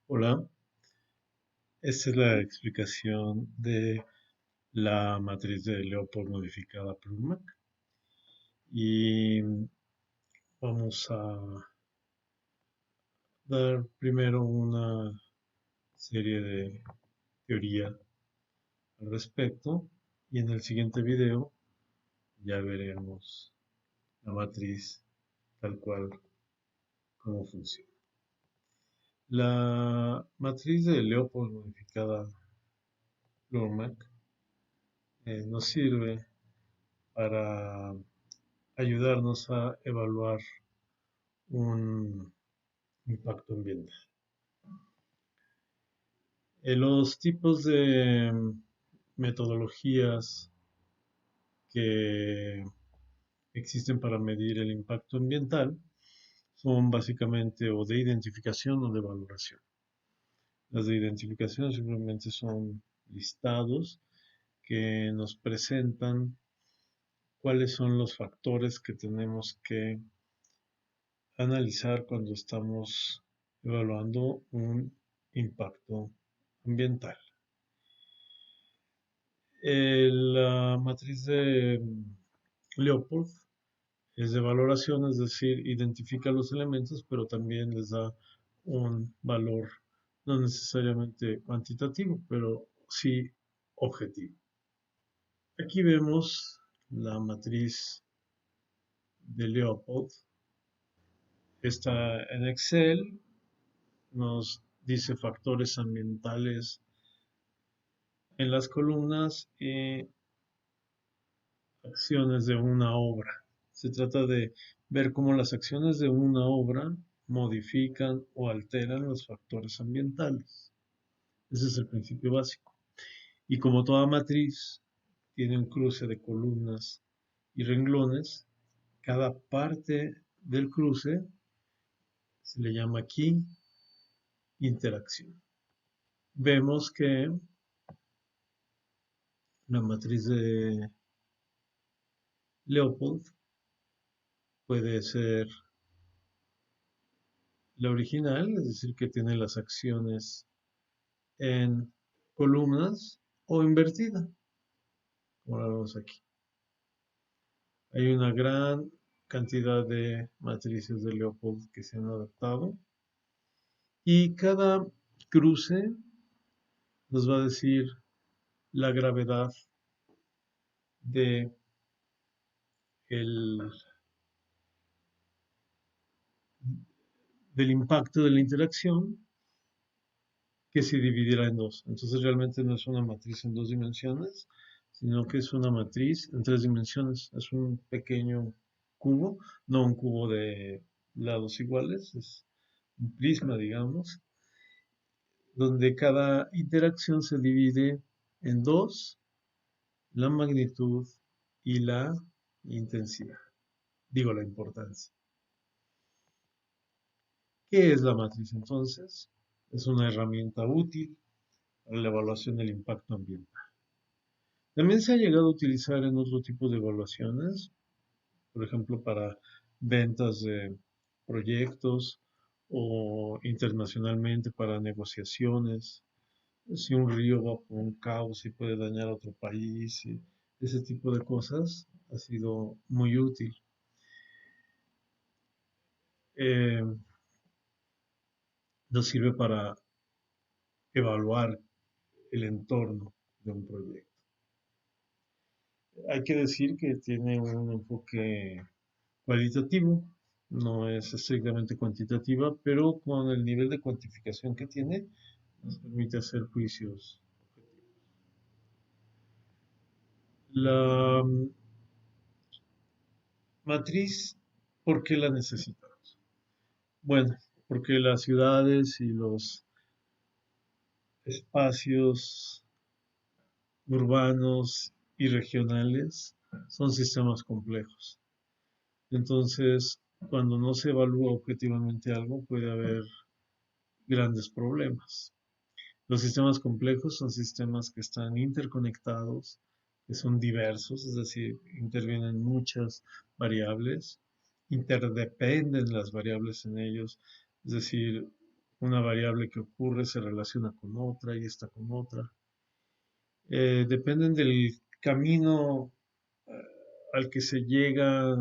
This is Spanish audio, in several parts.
Hola, esta es la explicación de la matriz de Leopold modificada por UMAC y vamos a dar primero una serie de teoría al respecto y en el siguiente video ya veremos la matriz tal cual cómo funciona. La matriz de Leopold modificada por UMAC nos sirve para ayudarnos a evaluar un impacto ambiental. Los tipos de metodologías que existen para medir el impacto ambiental son básicamente o de identificación o de valoración. Las de identificación simplemente son listados que nos presentan cuáles son los factores que tenemos que analizar cuando estamos evaluando un impacto ambiental. La matriz de Leopold es de valoración, es decir, identifica los elementos, pero también les da un valor no necesariamente cuantitativo, pero sí objetivo. Aquí vemos la matriz de Leopold. Está en Excel, nos dice factores ambientales en las columnas y acciones de una obra. Se trata de ver cómo las acciones de una obra modifican o alteran los factores ambientales. Ese es el principio básico. Y como toda matriz tiene un cruce de columnas y renglones, cada parte del cruce se le llama aquí interacción. Vemos que la matriz de Leopold puede ser la original, es decir, que tiene las acciones en columnas o invertida, como la vemos aquí. Hay una gran cantidad de matrices de Leopold que se han adaptado y cada cruce nos va a decir la gravedad de el, del impacto de la interacción que se dividirá en dos. Entonces realmente no es una matriz en dos dimensiones, sino que es una matriz en tres dimensiones. Es un pequeño cubo, no un cubo de lados iguales, es un prisma, digamos, donde cada interacción se divide en dos, la magnitud y la intensidad. Digo, la importancia. ¿Qué es la matriz entonces? Es una herramienta útil para la evaluación del impacto ambiental. También se ha llegado a utilizar en otro tipo de evaluaciones, por ejemplo, para ventas de proyectos o internacionalmente para negociaciones. Si un río va por un cauce y puede dañar a otro país, y ese tipo de cosas ha sido muy útil. Eh, Nos sirve para evaluar el entorno de un proyecto. Hay que decir que tiene un enfoque cualitativo, no es estrictamente cuantitativa, pero con el nivel de cuantificación que tiene, nos permite hacer juicios objetivos. La matriz, ¿por qué la necesitamos? Bueno, porque las ciudades y los espacios urbanos y regionales son sistemas complejos. Entonces, cuando no se evalúa objetivamente algo, puede haber grandes problemas. Los sistemas complejos son sistemas que están interconectados, que son diversos, es decir, intervienen muchas variables, interdependen las variables en ellos, es decir, una variable que ocurre se relaciona con otra y esta con otra. Dependen del camino al que se llega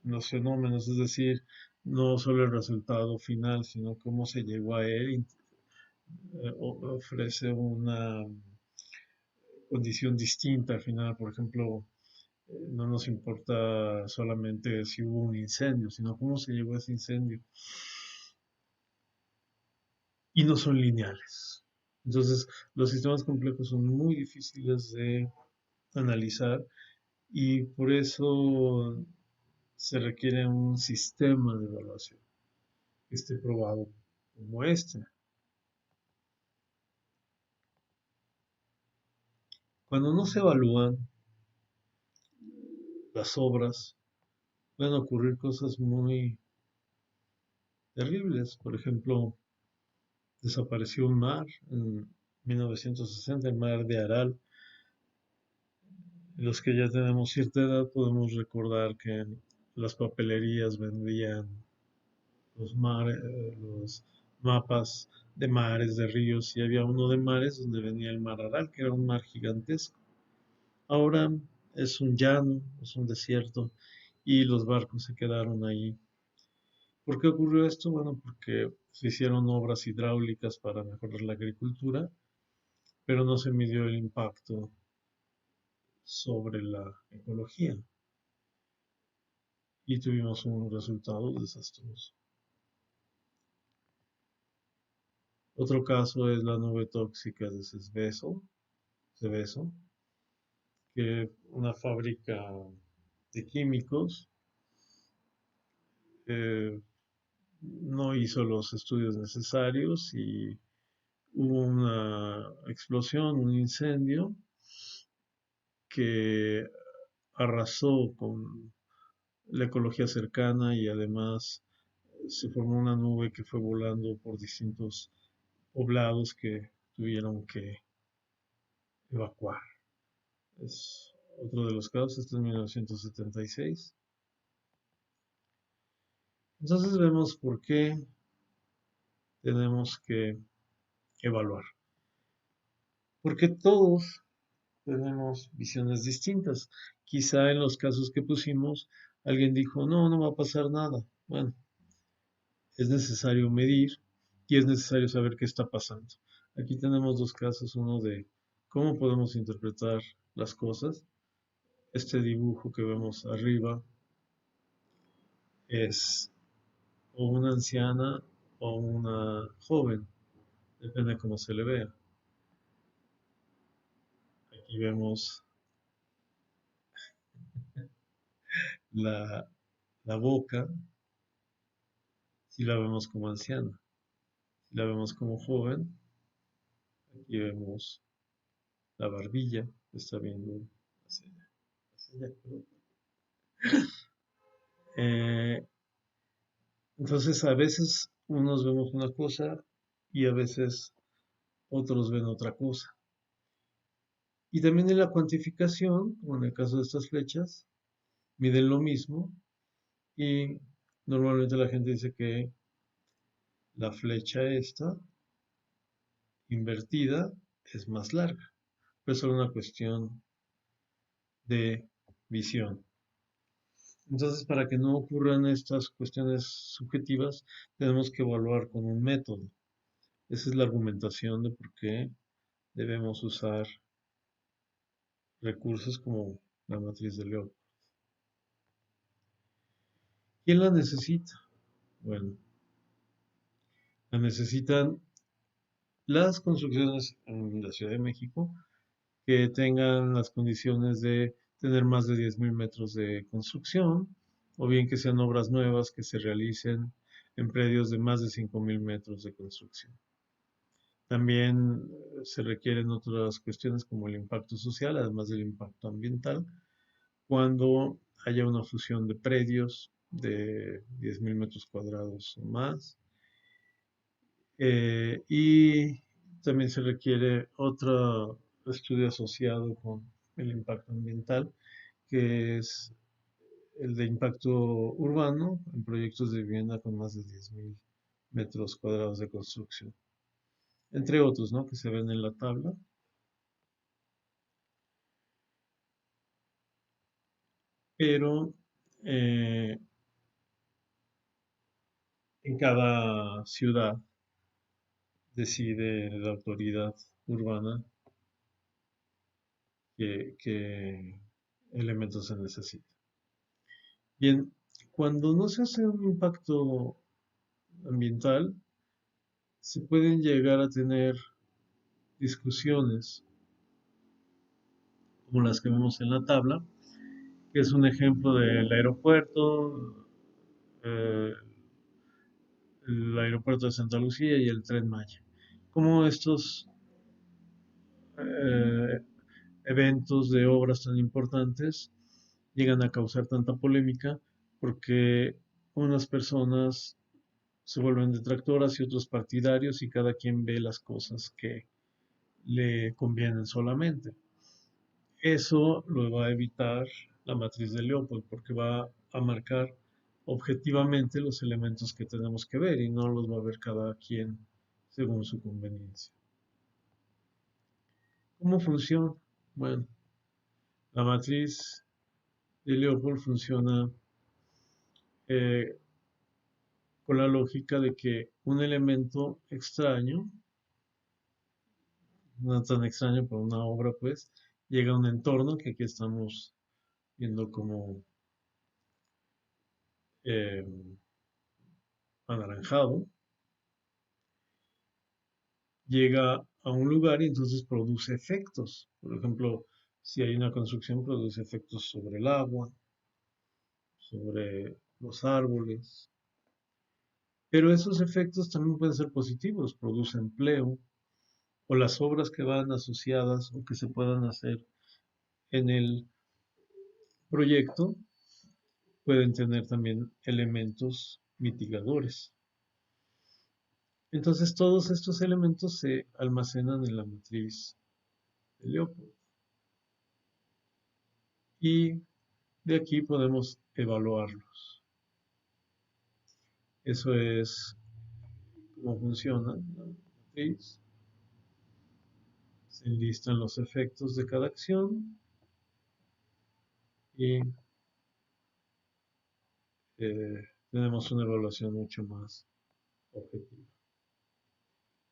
los fenómenos, es decir, no solo el resultado final, sino cómo se llegó a él, ofrece una condición distinta al final. Por ejemplo, no nos importa solamente si hubo un incendio, sino cómo se llegó a ese incendio. Y no son lineales. Entonces, los sistemas complejos son muy difíciles de analizar y por eso se requiere un sistema de evaluación que esté probado como este. Cuando no se evalúan las obras, pueden ocurrir cosas muy terribles. Por ejemplo, desapareció un mar en 1960, el mar de Aral. Los que ya tenemos cierta edad podemos recordar que en las papelerías vendían los mapas de mares, de ríos, y había uno de mares donde venía el mar Aral, que era un mar gigantesco. Ahora es un llano, es un desierto, y los barcos se quedaron ahí. ¿Por qué ocurrió esto? Bueno, porque se hicieron obras hidráulicas para mejorar la agricultura, pero no se midió el impacto sobre la ecología y tuvimos un resultado desastroso. Otro caso es la nube tóxica de Seveso, que una fábrica de químicos eh, no hizo los estudios necesarios y hubo una explosión, un incendio que arrasó con la ecología cercana y además se formó una nube que fue volando por distintos poblados que tuvieron que evacuar. Es otro de los casos, este es 1976. Entonces vemos por qué tenemos que evaluar. Porque todos tenemos visiones distintas. Quizá en los casos que pusimos, alguien dijo, no, no va a pasar nada. Bueno, es necesario medir y es necesario saber qué está pasando. Aquí tenemos dos casos, uno de cómo podemos interpretar las cosas. Este dibujo que vemos arriba es o una anciana o una joven, depende de cómo se le vea. Aquí vemos la, la boca, si la vemos como anciana. Si la vemos como joven, aquí vemos la barbilla, que está viendo hacia allá. Hacia allá, eh, entonces, a veces unos vemos una cosa y a veces otros ven otra cosa. Y también en la cuantificación, como en el caso de estas flechas, miden lo mismo y normalmente la gente dice que la flecha esta invertida es más larga. Pero es solo una cuestión de visión. Entonces, para que no ocurran estas cuestiones subjetivas, tenemos que evaluar con un método. Esa es la argumentación de por qué debemos usar recursos como la matriz de León. ¿Quién la necesita? Bueno, la necesitan las construcciones en la Ciudad de México que tengan las condiciones de tener más de 10.000 metros de construcción, o bien que sean obras nuevas que se realicen en predios de más de 5.000 metros de construcción. También se requieren otras cuestiones como el impacto social, además del impacto ambiental, cuando haya una fusión de predios de 10.000 metros cuadrados o más. Y también se requiere otro estudio asociado con el impacto ambiental, que es el de impacto urbano en proyectos de vivienda con más de 10.000 metros cuadrados de construcción, entre otros, ¿no? Que se ven en la tabla. Pero en cada ciudad decide la autoridad urbana qué elementos se necesitan. Bien, cuando no se hace un impacto ambiental, se pueden llegar a tener discusiones como las que vemos en la tabla, que es un ejemplo del aeropuerto, eh, el aeropuerto de Santa Lucía y el Tren Maya. Cómo estos eh, eventos de obras tan importantes llegan a causar tanta polémica porque unas personas se vuelven detractoras y otros partidarios y cada quien ve las cosas que le convienen solamente. Eso lo va a evitar la matriz de Leopold porque va a marcar objetivamente los elementos que tenemos que ver y no los va a ver cada quien según su conveniencia. ¿Cómo funciona? Bueno, la matriz de Leopold funciona eh, con la lógica de que un elemento extraño, no tan extraño pero una obra pues, llega a un entorno que aquí estamos viendo como eh, anaranjado, llega a un lugar y entonces produce efectos. Por ejemplo, si hay una construcción, produce efectos sobre el agua, sobre los árboles. Pero esos efectos también pueden ser positivos, produce empleo, o las obras que van asociadas o que se puedan hacer en el proyecto pueden tener también elementos mitigadores. Entonces todos estos elementos se almacenan en la matriz de Leopold. Y de aquí podemos evaluarlos. Eso es cómo funciona la matriz. Se enlistan los efectos de cada acción y tenemos una evaluación mucho más objetiva.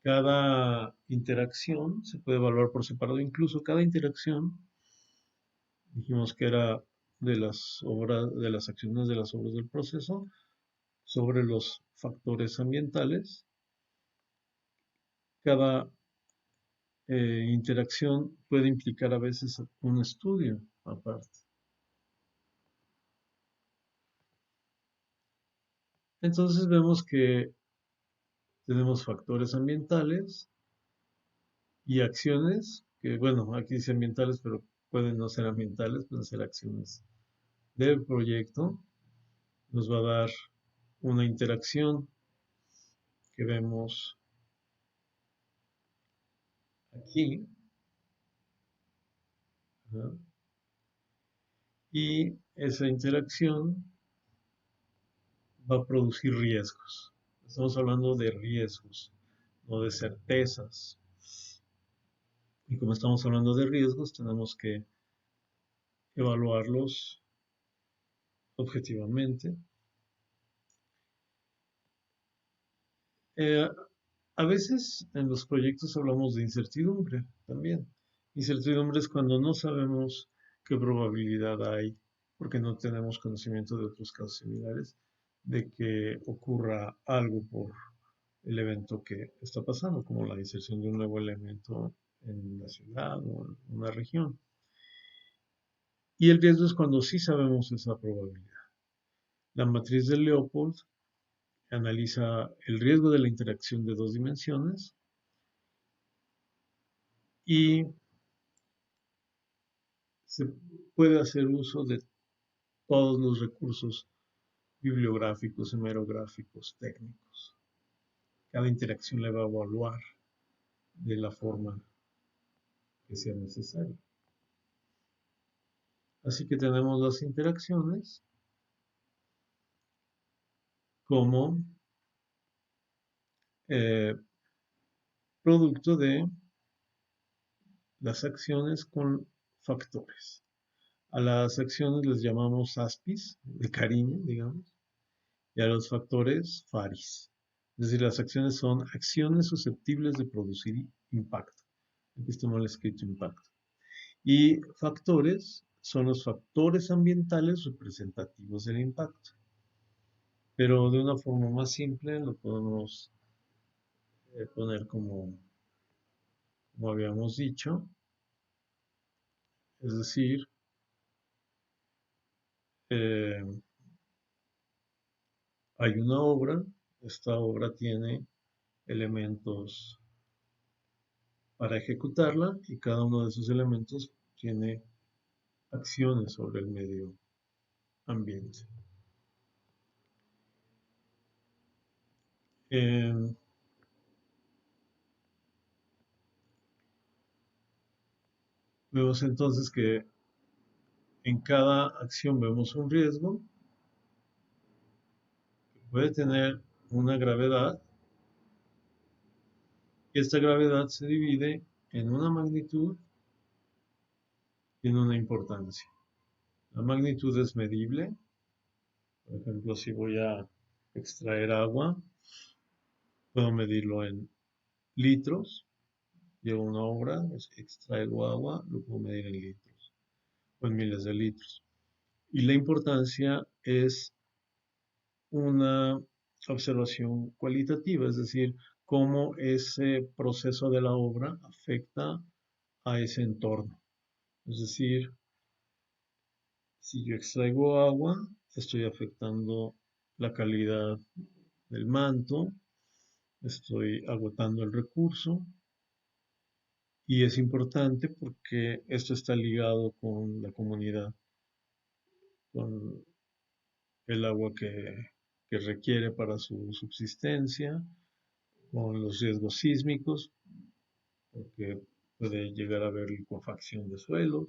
Cada interacción se puede evaluar por separado, incluso cada interacción, dijimos que era de las obras, de las acciones de las obras del proceso, sobre los factores ambientales. Cada interacción puede implicar a veces un estudio aparte. Entonces vemos que tenemos factores ambientales y acciones, que bueno, aquí dice ambientales, pero pueden no ser ambientales, pueden ser acciones del proyecto. Nos va a dar una interacción que vemos aquí. ¿No? Y esa interacción va a producir riesgos. Estamos hablando de riesgos, no de certezas. Y como estamos hablando de riesgos, tenemos que evaluarlos objetivamente. Eh, a veces en los proyectos hablamos de incertidumbre también. Incertidumbre es cuando no sabemos qué probabilidad hay, porque no tenemos conocimiento de otros casos similares, de que ocurra algo por el evento que está pasando, como la inserción de un nuevo elemento en la ciudad o en una región. Y el riesgo es cuando sí sabemos esa probabilidad. La matriz de Leopold analiza el riesgo de la interacción de dos dimensiones y se puede hacer uso de todos los recursos bibliográficos, hemerográficos, técnicos. Cada interacción le va a evaluar de la forma que sea necesaria. Así que tenemos las interacciones como eh, producto de las acciones con factores. A las acciones les llamamos ASPIS, de cariño, digamos, y a los factores FARIS. Es decir, las acciones son acciones susceptibles de producir impacto. Aquí está mal escrito impacto. Y factores son los factores ambientales representativos del impacto. Pero de una forma más simple lo podemos poner como habíamos dicho. Es decir, eh, hay una obra, esta obra tiene elementos para ejecutarla y cada uno de esos elementos tiene acciones sobre el medio ambiente. Eh, Vemos entonces que en cada acción vemos un riesgo que puede tener una gravedad y esta gravedad se divide en una magnitud y en una importancia. La magnitud es medible. Por ejemplo, si voy a extraer agua, puedo medirlo en litros. Llevo una obra, extraigo agua, lo puedo medir en litros o en miles de litros. Y la importancia es una observación cualitativa, es decir, cómo ese proceso de la obra afecta a ese entorno. Es decir, si yo extraigo agua, estoy afectando la calidad del manto, estoy agotando el recurso y es importante porque esto está ligado con la comunidad, con el agua que requiere para su subsistencia, con los riesgos sísmicos, porque puede llegar a haber licuefacción de suelos,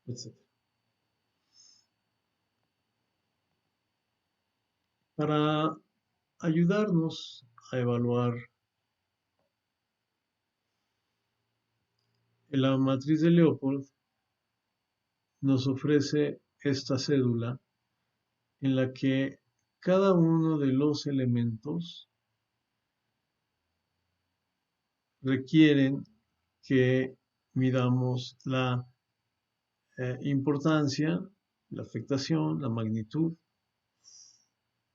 etc. Para ayudarnos a evaluar la matriz de Leopold, nos ofrece esta cédula en la que cada uno de los elementos requieren que midamos la importancia, la afectación, la magnitud.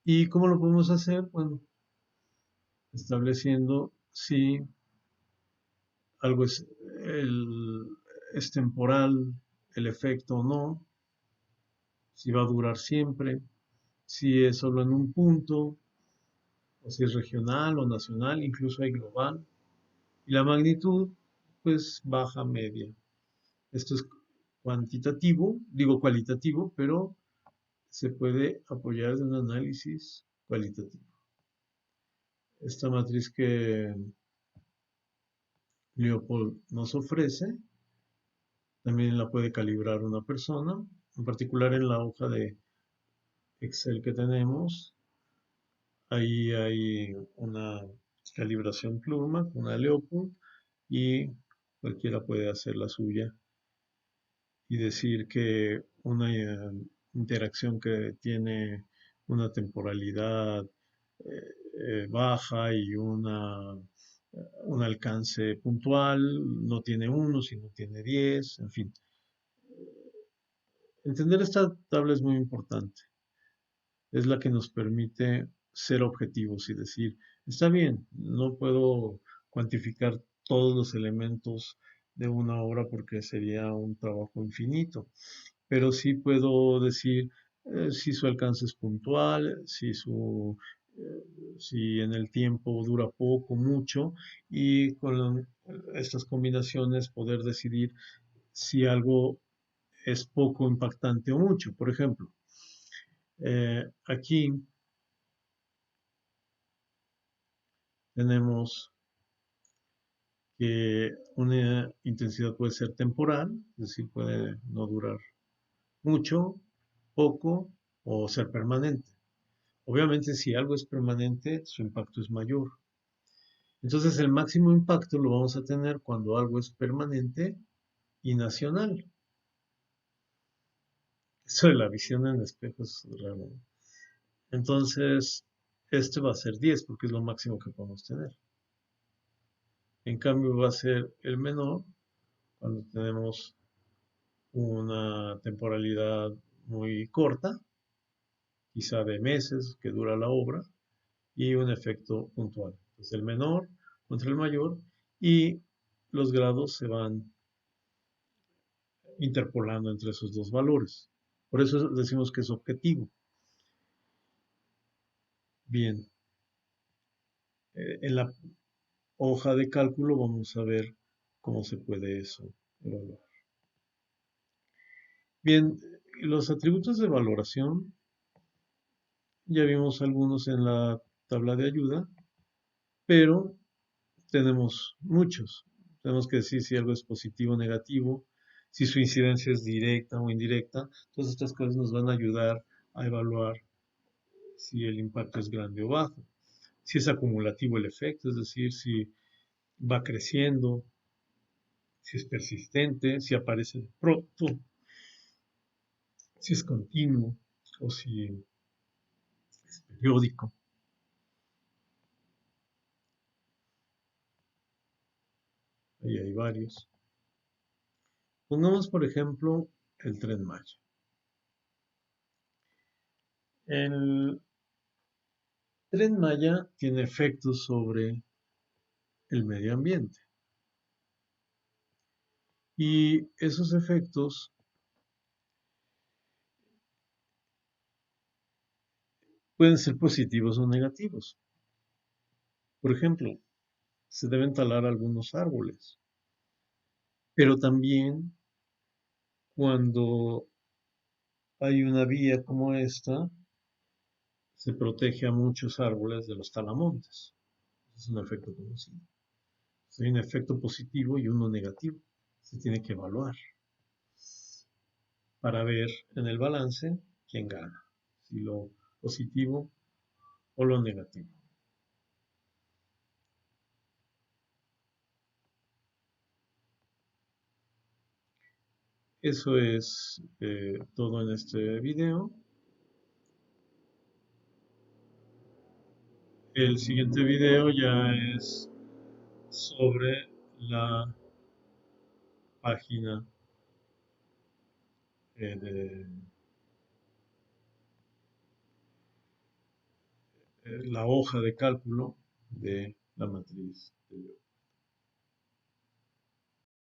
¿Y cómo lo podemos hacer? Bueno, estableciendo si algo es temporal, el efecto o no, si va a durar siempre, si es solo en un punto, o si es regional o nacional, incluso hay global. Y la magnitud, pues baja, media. Esto es cuantitativo, digo cualitativo, pero se puede apoyar de un análisis cualitativo. Esta matriz que Leopold nos ofrece, también la puede calibrar una persona, en particular en la hoja de Excel que tenemos. Ahí hay una calibración Plurma, una Leopold, y cualquiera puede hacer la suya y decir que una interacción que tiene una temporalidad baja y un alcance puntual, no tiene 1, sino tiene 10, en fin. Entender esta tabla es muy importante. Es la que nos permite ser objetivos y decir, está bien, no puedo cuantificar todos los elementos de una obra porque sería un trabajo infinito, pero sí puedo decir si su alcance es puntual, si en el tiempo dura poco, mucho, y con estas combinaciones poder decidir si algo es poco impactante o mucho. Por ejemplo, aquí tenemos que una intensidad puede ser temporal, es decir, puede no durar mucho, poco o ser permanente. Obviamente, si algo es permanente, su impacto es mayor. Entonces el máximo impacto lo vamos a tener cuando algo es permanente y nacional. Eso de la visión en espejo es raro. Entonces, este va a ser 10 porque es lo máximo que podemos tener. En cambio, va a ser el menor cuando tenemos una temporalidad muy corta, quizá de meses que dura la obra, y un efecto puntual. Es el menor contra el mayor y los grados se van interpolando entre esos dos valores. Por eso decimos que es objetivo. Bien, en la hoja de cálculo vamos a ver cómo se puede eso evaluar. Bien, los atributos de valoración, ya vimos algunos en la tabla de ayuda, pero tenemos muchos. Tenemos que decir si algo es positivo o negativo, si su incidencia es directa o indirecta. Todas estas cosas nos van a ayudar a evaluar si el impacto es grande o bajo. Si es acumulativo el efecto, es decir, si va creciendo, si es persistente, si aparece de pronto, si es continuo o si es periódico. Ahí hay varios. Pongamos, por ejemplo, el Tren Maya. El Tren Maya tiene efectos sobre el medio ambiente y esos efectos pueden ser positivos o negativos. Por ejemplo, se deben talar algunos árboles, pero también cuando hay una vía como esta, se protege a muchos árboles de los talamontes. Es un efecto conocido. Hay un efecto positivo y uno negativo. Se tiene que evaluar para ver en el balance quién gana, si lo positivo o lo negativo. Eso es todo en este video. El siguiente video ya es sobre la página de la hoja de cálculo de la matriz de Young.